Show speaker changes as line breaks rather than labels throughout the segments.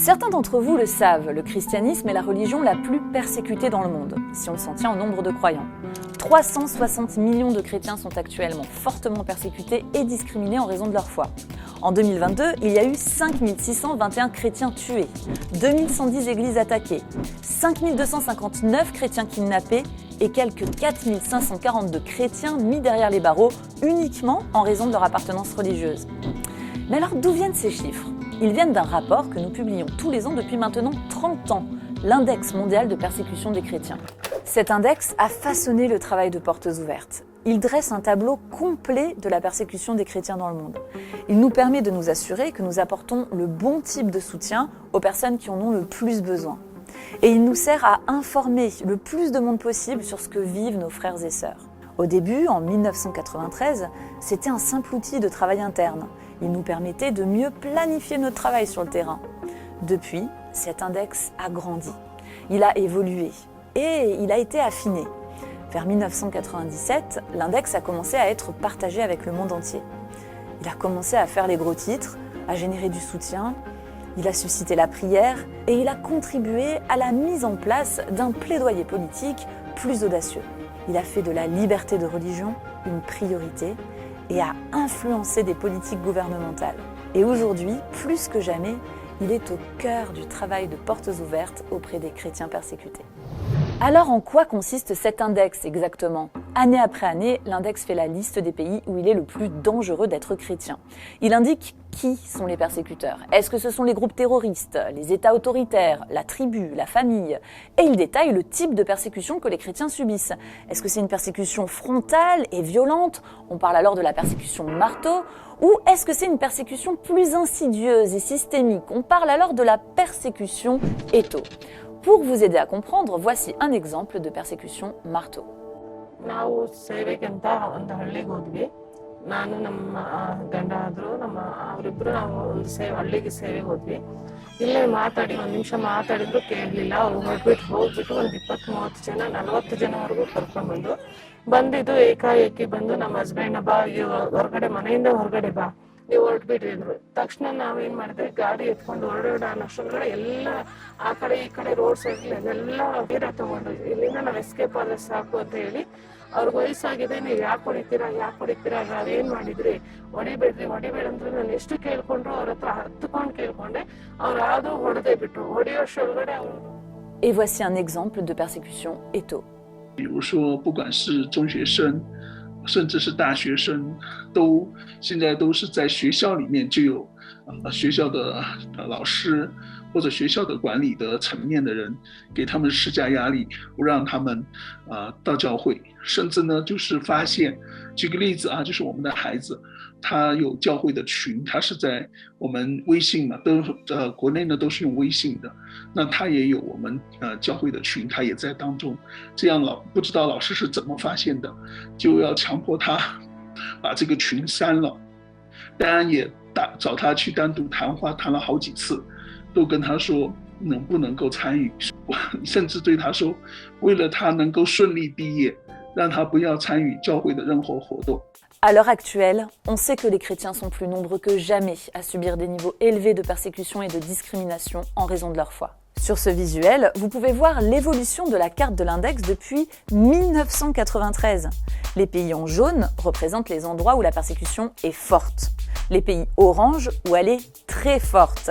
Certains d'entre vous le savent, le christianisme est la religion la plus persécutée dans le monde, si on s'en tient au nombre de croyants. 360 millions de chrétiens sont actuellement fortement persécutés et discriminés en raison de leur foi. En 2022, il y a eu 5 621 chrétiens tués, 2110 églises attaquées, 5 259 chrétiens kidnappés et quelques 4 542 chrétiens mis derrière les barreaux uniquement en raison de leur appartenance religieuse. Mais alors d'où viennent ces chiffres ? Ils viennent d'un rapport que nous publions tous les ans depuis maintenant 30 ans, l'Index mondial de persécution des chrétiens. Cet index a façonné le travail de Portes Ouvertes. Il dresse un tableau complet de la persécution des chrétiens dans le monde. Il nous permet de nous assurer que nous apportons le bon type de soutien aux personnes qui en ont le plus besoin. Et il nous sert à informer le plus de monde possible sur ce que vivent nos frères et sœurs. Au début, en 1993, c'était un simple outil de travail interne. Il nous permettait de mieux planifier notre travail sur le terrain. Depuis, cet index a grandi. Il a évolué et il a été affiné. Vers 1997, l'index a commencé à être partagé avec le monde entier. Il a commencé à faire les gros titres, à générer du soutien, il a suscité la prière et il a contribué à la mise en place d'un plaidoyer politique plus audacieux. Il a fait de la liberté de religion une priorité et a influencé des politiques gouvernementales. Et aujourd'hui, plus que jamais, il est au cœur du travail de Portes Ouvertes auprès des chrétiens persécutés. Alors en quoi consiste cet index exactement ? Année après année, l'index fait la liste des pays où il est le plus dangereux d'être chrétien. Il indique qui sont les persécuteurs. Est-ce que ce sont les groupes terroristes, les États autoritaires, la tribu, la famille ? Et il détaille le type de persécution que les chrétiens subissent. Est-ce que c'est une persécution frontale et violente ? On parle alors de la persécution marteau. Ou est-ce que c'est une persécution plus insidieuse et systémique ? On parle alors de la persécution étau. Pour vous aider à comprendre, voici un exemple de persécution marteau.
ನಾವು ಸೇವೆಗಂತ ಒಂದು ಹಳ್ಳಿಗೆ ಹೋದ್ವಿ. ನಾನು ನಮ್ಮ ಗಂಡ ಆದ್ರು ಅವರಿಬ್ರು ನಾವು ಒಂದು ಹಳ್ಳಿಗೆ ಸೇವೆಗೆ ಹೋದ್ವಿ. ಇಲ್ಲೇ ಮಾತಾಡಿ ಒಂದು ನಿಮಿಷ ಮಾತಾಡಿದ್ರು ಕೇಳಲಿಲ್ಲ. ಅವ್ರು ಹೋಗ್ಬಿಟ್ಟು ಒಂದು 20-30 ಜನ 40 ಜನವರೆಗೂ ಕರ್ಕೊಂಡು ಬಂದಿದ್ದು ಏಕಾಏಕಿ ಬಂದು ನಮ್ಮ ಹಸ್ಬೆಂಡ್ ಬಾ ಹೊರಗಡೆ ಮನೆಯಿಂದ ಹೊರಗಡೆ ಬಾ ನೀವು ಹೊರಟ್ಬಿಟ್ರಿ ಅಂದ್ರು. ತಕ್ಷಣ ನಾವೇನ್ ಮಾಡಿದ್ವಿ, ಗಾಡಿ ಎತ್ಕೊಂಡು ಹೊರಡೋಣ ಅನ್ನೋಷ್ಟೊಳಗಡೆ ಎಲ್ಲ ಆ ಕಡೆ ಈ ಕಡೆ ರೋಡ್ ಸೈಡ್ ಎಲ್ಲ ವೀರ ತಗೊಂಡು ಇಲ್ಲಿಂದ ನಾವು ಎಸ್ಕೇಪ್ ಆದ್ರೆ ಸಾಕು ಅಂತ ಹೇಳಿ, ಅವ್ರಿಗೆ ವಯಸ್ಸಾಗಿದೆ, ನೀವು ಯಾಕೆ ಹೊಡಿತೀರಾ ನಾವೇನ್ ಮಾಡಿದ್ರಿ, ಹೊಡಿಬೇಡ ಅಂದ್ರೆ ನಾನು ಎಷ್ಟು ಕೇಳ್ಕೊಂಡ್ರು ಅವ್ರ ಹತ್ರ ಹತ್ಕೊಂಡು ಕೇಳ್ಕೊಂಡೆ, ಅವ್ರು ಆದ್ರೂ ಹೊಡೆದೇ ಬಿಟ್ರು. ಹೊಡೆಯೋಷ್ಟೊಳಗಡೆ ಅವರು.
Et voici un exemple de persécution étau.
比如说，不管是中学生，甚至是大学生，现在都是在学校里面就有学校的老师或者学校的管理的层面的人给他们施加压力，不让他们到教会，甚至呢就是发现，举个例子啊，就是我们的孩子。他有教会的群，他是在我们微信嘛，国内呢都是用微信的，那他也有我们教会的群，他也在当中，这样不知道老师是怎么发现的，就要强迫他把这个群删了，当然也找他去单独谈话，谈了好几次，都跟他说能不能够参与，甚至对他说，为了他能够顺利毕业，让他不要参与教会的任何活动。
À l'heure actuelle, on sait que les chrétiens sont plus nombreux que jamais à subir des niveaux élevés de persécution et de discrimination en raison de leur foi. Sur ce visuel, vous pouvez voir l'évolution de la carte de l'index depuis 1993. Les pays en jaune représentent les endroits où la persécution est forte, les pays orange où elle est très forte,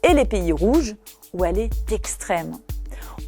et les pays rouges où elle est extrême.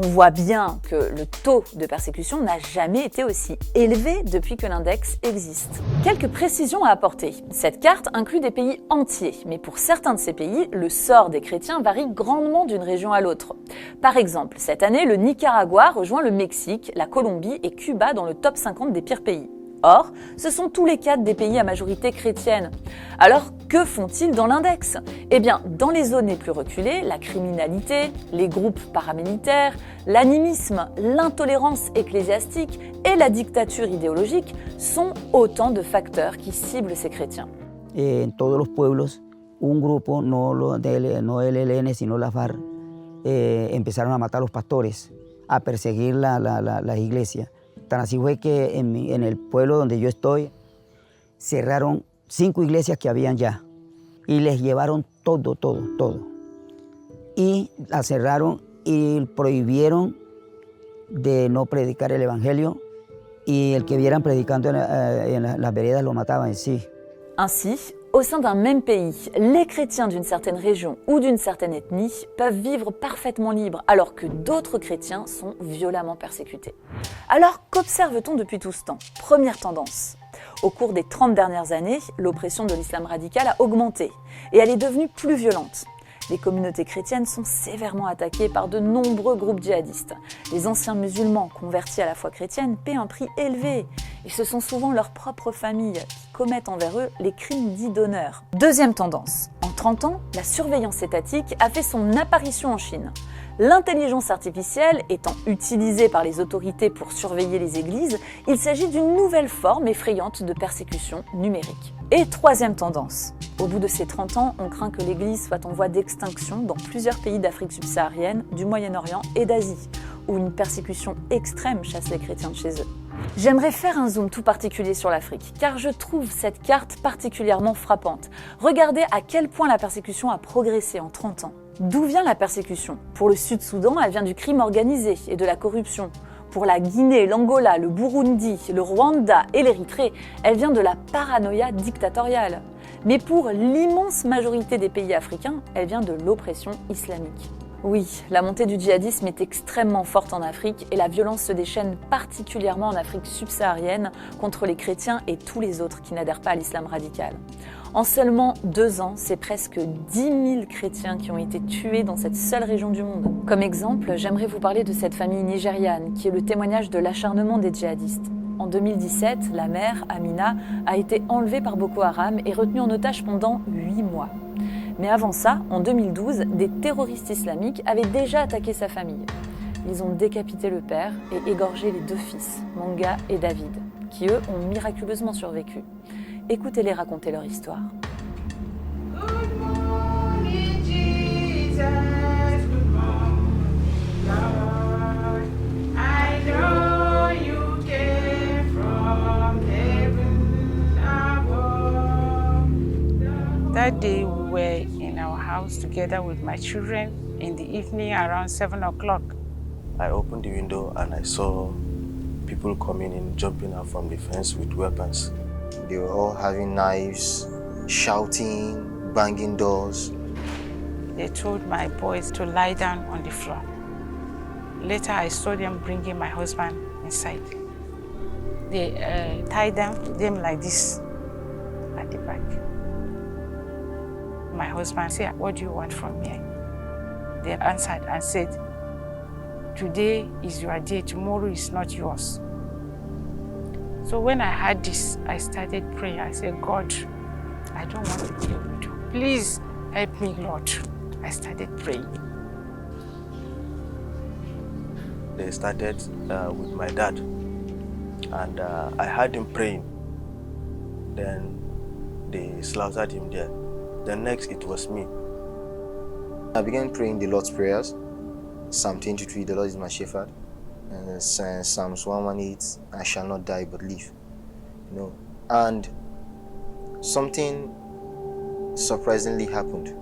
On voit bien que le taux de persécution n'a jamais été aussi élevé depuis que l'index existe. Quelques précisions à apporter. Cette carte inclut des pays entiers, mais pour certains de ces pays, le sort des chrétiens varie grandement d'une région à l'autre. Par exemple, cette année, le Nicaragua rejoint le Mexique, la Colombie et Cuba dans le top 50 des pires pays. Or, ce sont tous les 4 des pays à majorité chrétienne. Alors, que font-ils dans l'index ? Eh bien, dans les zones les plus reculées, la criminalité, les groupes paramilitaires, l'animisme, l'intolérance ecclésiastique et la dictature idéologique sont autant de facteurs qui ciblent ces chrétiens.
En todos los pueblos, un grupo, no el ELN, sino la FARC, empezaron a matar a los pastores, a perseguir las iglesias. Tan así fue que en el pueblo donde yo estoy cerraron 5 iglesias que habían ya y les llevaron todo. y la cerraron y prohibieron de no predicar el evangelio y el que vieran predicando en las veredas lo mataban en sí.
Ainsi, au sein d'un même pays, les chrétiens d'une certaine région ou d'une certaine ethnie peuvent vivre parfaitement libres alors que d'autres chrétiens sont violemment persécutés. Alors qu'observe-t-on depuis tout ce temps? Première tendance. Au cours des 30 dernières années, l'oppression de l'islam radical a augmenté et elle est devenue plus violente. Les communautés chrétiennes sont sévèrement attaquées par de nombreux groupes djihadistes. Les anciens musulmans convertis à la foi chrétienne paient un prix élevé et ce sont souvent leurs propres familles qui commettent envers eux les crimes dits d'honneur. Deuxième tendance. En 30 ans, la surveillance étatique a fait son apparition en Chine. L'intelligence artificielle étant utilisée par les autorités pour surveiller les églises, il s'agit d'une nouvelle forme effrayante de persécution numérique. Et troisième tendance. Au bout de ces 30 ans, on craint que l'Église soit en voie d'extinction dans plusieurs pays d'Afrique subsaharienne, du Moyen-Orient et d'Asie, où une persécution extrême chasse les chrétiens de chez eux. J'aimerais faire un zoom tout particulier sur l'Afrique, car je trouve cette carte particulièrement frappante. Regardez à quel point la persécution a progressé en 30 ans. D'où vient la persécution? Pour le Sud-Soudan, elle vient du crime organisé et de la corruption. Pour la Guinée, l'Angola, le Burundi, le Rwanda et l'Érythrée, elle vient de la paranoïa dictatoriale. Mais pour l'immense majorité des pays africains, elle vient de l'oppression islamique. Oui, la montée du djihadisme est extrêmement forte en Afrique et la violence se déchaîne particulièrement en Afrique subsaharienne contre les chrétiens et tous les autres qui n'adhèrent pas à l'islam radical. En seulement 2 ans, c'est presque 10 000 chrétiens qui ont été tués dans cette seule région du monde. Comme exemple, j'aimerais vous parler de cette famille nigériane qui est le témoignage de l'acharnement des djihadistes. En 2017, la mère, Amina, a été enlevée par Boko Haram et retenue en otage pendant 8 mois. Mais avant ça, en 2012, des terroristes islamiques avaient déjà attaqué sa famille. Ils ont décapité le père et égorgé les 2 fils, Manga et David, qui eux ont miraculeusement survécu. Écoutez-les raconter leur histoire.
Good morning, Jesus. Good morning, Lord. I know you came from heaven above. That day we were in our house together with my children in the evening around 7 o'clock.
I opened the window and I saw people coming in, jumping out from the fence with weapons. They were all having knives, shouting, banging doors.
They told my boys to lie down on the floor. Later, I saw them bringing my husband inside. They tied them like this at the back. My husband said, "What do you want from me?" They answered and said, "Today is your day, tomorrow is not yours." So when I heard this, I started praying. I said, "God, I don't want to be a widow. Please help me, Lord." I started praying.
They started with my dad, and I heard him praying. Then they slaughtered him there. Then next it was me.
I began praying the Lord's Prayers, Psalm 23, the Lord is my shepherd, and Psalms 118, I shall not die but live. You know, and something surprisingly happened.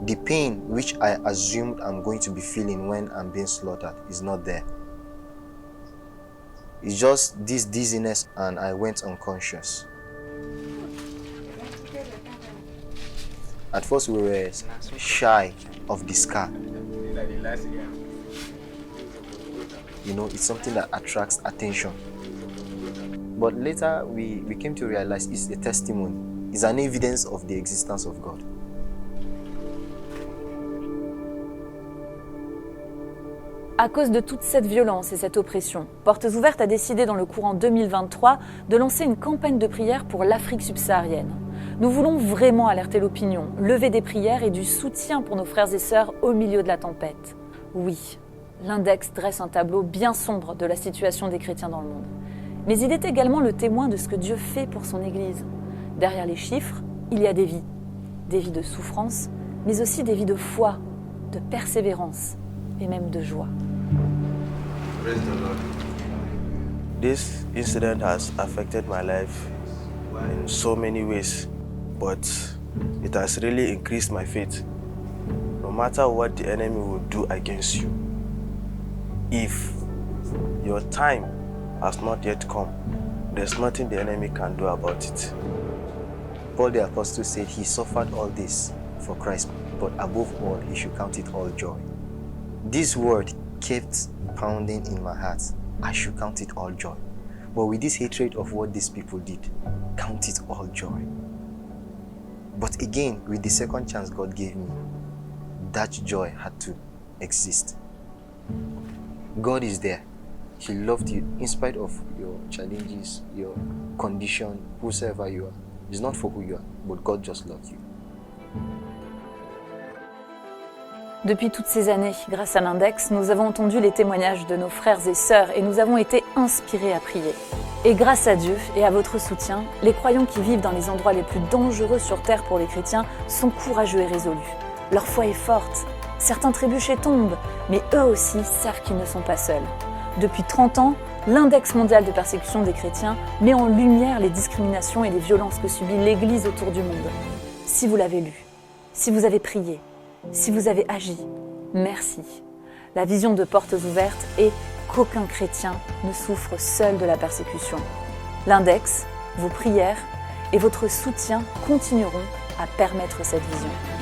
The pain which I assumed I'm going to be feeling when I'm being slaughtered is not there. It's just this dizziness, and I went unconscious. At first we were shy of the scar. You know, it's something that attracts attention. But later we came to realize it's a testimony. It's an evidence of the existence of God.
À cause de toute cette violence et cette oppression, Portes Ouvertes a décidé dans le courant 2023 de lancer une campagne de prière pour l'Afrique subsaharienne. Nous voulons vraiment alerter l'opinion, lever des prières et du soutien pour nos frères et sœurs au milieu de la tempête. Oui, l'index dresse un tableau bien sombre de la situation des chrétiens dans le monde. Mais il est également le témoin de ce que Dieu fait pour son Église. Derrière les chiffres, il y a des vies de souffrance, mais aussi des vies de foi, de persévérance et même de joie.
This incident has affected my life in so many ways, but it has really increased my faith. no matter what the enemy will do against you, if your time has not yet come, there's nothing the enemy can do about it.
Paul the Apostle said he suffered all this for Christ, but above all, he should count it all joy. This word kept pounding in my heart. I should count it all joy. But with this hatred of what these people did, count it all joy. But again, with the second chance God gave me, that joy had to exist. God is there. He loved you in spite of your challenges, your condition, whosoever you are. It's not for who you are, but God just loves you.
Depuis toutes ces années, grâce à l'Index, nous avons entendu les témoignages de nos frères et sœurs et nous avons été inspirés à prier. Et grâce à Dieu et à votre soutien, les croyants qui vivent dans les endroits les plus dangereux sur terre pour les chrétiens sont courageux et résolus. Leur foi est forte. Certains trébuchent et tombent, mais eux aussi savent qu'ils ne sont pas seuls. Depuis 30 ans, l'Index mondial de persécution des chrétiens met en lumière les discriminations et les violences que subit l'Église autour du monde. Si vous l'avez lu, si vous avez prié, si vous avez agi, merci. La vision de Portes ouvertes est qu'aucun chrétien ne souffre seul de la persécution. L'Index, vos prières et votre soutien continueront à permettre cette vision.